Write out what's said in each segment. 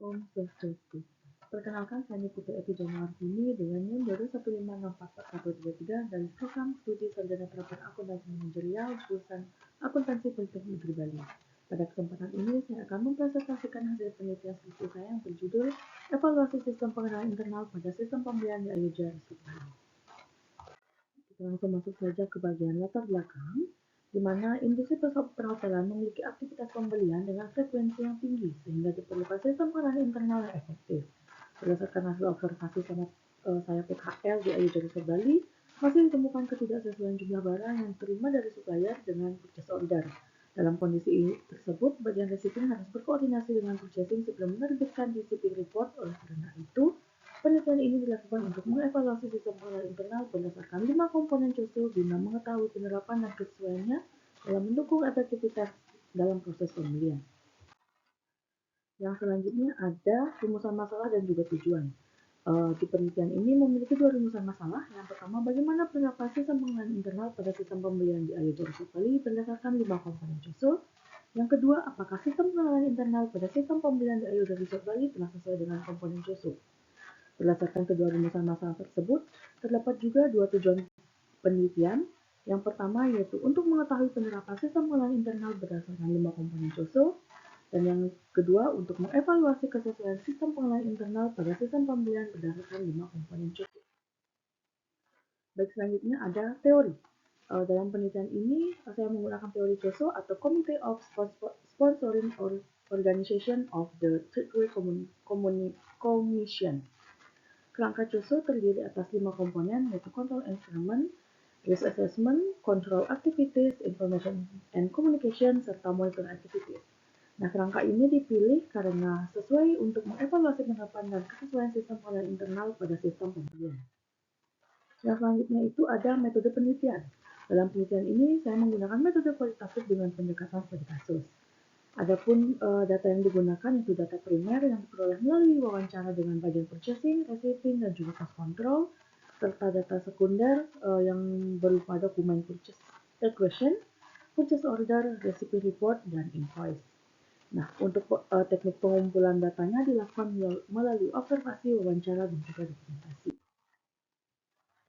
Om Swastiastu. Perkenalkan, saya Putri Eki Januardini dengan NIM 215644133 dari Program Studi Sarjana Terapan Akuntansi Manajerial jurusan Akuntansi Politeknik Negeri Bali. Pada kesempatan ini, saya akan mempresentasikan hasil penelitian skripsi saya yang berjudul Evaluasi Sistem Pengenalan Internal pada Sistem Pembelian di Ayuja Bali. Kita langsung masuk saja ke bagian latar belakang, di mana industri perhotelan memiliki aktivitas pembelian dengan frekuensi yang tinggi sehingga diperlukan sistem pengenalan internal yang efektif. Berdasarkan hasil observasi saya PKL di Ayuja Bali, masih ditemukan ketidaksesuaian jumlah barang yang diterima dari supplier dengan purchase order. Dalam kondisi tersebut, bagian receiving harus berkoordinasi dengan purchasing sebelum menerbitkan DCP report. Oleh karena itu, penelitian ini dilakukan untuk mengevaluasi sistem pengenalan internal berdasarkan 5 komponen COSO guna mengetahui penerapan dan kesesuaiannya dalam mendukung efektivitas dalam proses pembelian. Yang selanjutnya ada rumusan masalah dan juga tujuan. Di penelitian ini memiliki 2 rumusan masalah. Yang pertama, bagaimana penerapan sistem pengenalan internal pada sistem pembelian di Ayuja Bali berdasarkan 5 komponen COSO. Yang kedua, apakah sistem pengenalan internal pada sistem pembelian di Ayuja Bali telah sesuai dengan komponen COSO. Berdasarkan kedua rumusan masalah tersebut, terdapat juga 2 tujuan penelitian. Yang pertama yaitu untuk mengetahui penerapan sistem pengenalan internal berdasarkan 5 komponen COSO, dan yang kedua untuk mengevaluasi kesesuaian sistem pengenalan internal pada sistem pembelian berdasarkan 5 komponen COSO. Baik, selanjutnya ada teori. Dalam penelitian ini, saya menggunakan teori COSO atau Committee of Sponsoring Organization of the Third Way Commission. Kerangka COSO terdiri atas 5 komponen, yaitu Control Environment, Risk Assessment, Control Activities, Information and Communication, serta Monitoring Activities. Nah, kerangka ini dipilih karena sesuai untuk mengevaluasi penerapan dan kesesuaian sistem pengenalan internal pada sistem pembelian. Yang selanjutnya itu ada metode penelitian. Dalam penelitian ini, saya menggunakan metode kualitatif dengan pendekatan studi kasus. Adapun data yang digunakan itu data primer yang diperoleh melalui wawancara dengan bagian purchasing, receiving, dan juga cost control, serta data sekunder yang berupa dokumen purchase requisition, purchase order, recipe report, dan invoice. Nah, untuk teknik pengumpulan datanya dilakukan melalui observasi, wawancara, dan juga dokumentasi.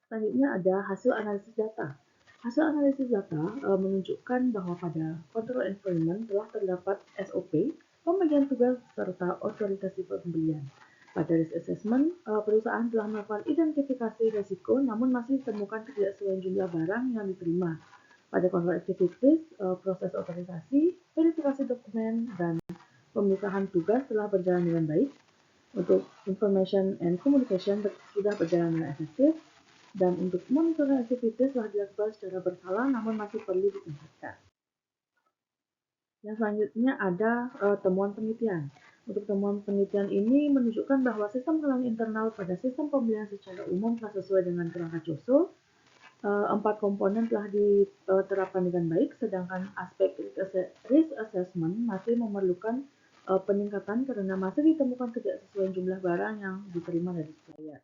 Selanjutnya ada hasil analisis data. Hasil analisis data menunjukkan bahwa pada control environment telah terdapat SOP, pembagian tugas, serta otoritas pembelian. Pada risk assessment, perusahaan telah melakukan identifikasi risiko namun masih ditemukan ketidaksesuaian jumlah barang yang diterima. Pada control activities, proses otorisasi, verifikasi dokumen, dan pemisahan tugas telah berjalan dengan baik. Untuk information and communication sudah berjalan dengan efektif. Dan untuk monitoring aktivitas telah dilakukan secara berkala namun masih perlu ditingkatkan. Yang selanjutnya ada temuan penelitian. Untuk temuan penelitian ini menunjukkan bahwa sistem pengenalan internal pada sistem pembelian secara umum telah sesuai dengan kerangka COSO. 4 komponen telah diterapkan dengan baik, sedangkan aspek risk assessment masih memerlukan peningkatan karena masih ditemukan ketidaksesuaian jumlah barang yang diterima dari supplier.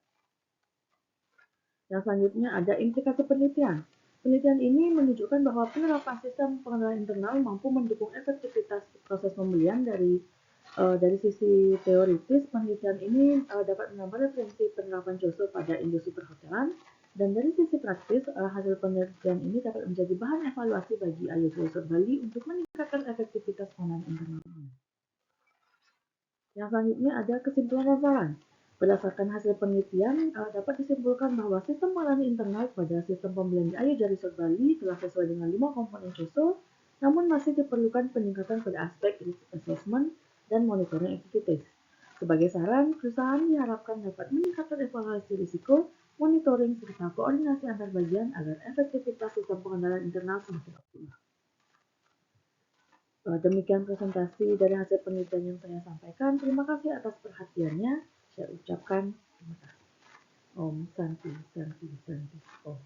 Yang selanjutnya ada implikasi penelitian. Penelitian ini menunjukkan bahwa penerapan sistem pengenalan internal mampu mendukung efektivitas proses pembelian dari sisi teoritis. Penelitian ini dapat menambah referensi penerapan COSO pada industri perhotelan, dan dari sisi praktis hasil penelitian ini dapat menjadi bahan evaluasi bagi Ayuja Bali untuk meningkatkan efektivitas pengenalan internal. Yang selanjutnya ada kesimpulan dan saran. Berdasarkan hasil penelitian, dapat disimpulkan bahwa sistem pengenalan internal pada sistem pembelian di Ayuja Bali telah sesuai dengan 5 komponen COSO, namun masih diperlukan peningkatan pada aspek risk assessment dan monitoring activities. Sebagai saran, perusahaan diharapkan dapat meningkatkan evaluasi risiko, monitoring, serta koordinasi antar bagian agar efektivitas sistem pengenalan internal semakin optimal. Demikian presentasi dari hasil penelitian yang saya sampaikan. Terima kasih atas perhatiannya. Saya ucapkan terima kasih. Om Santi Santi Santi Om.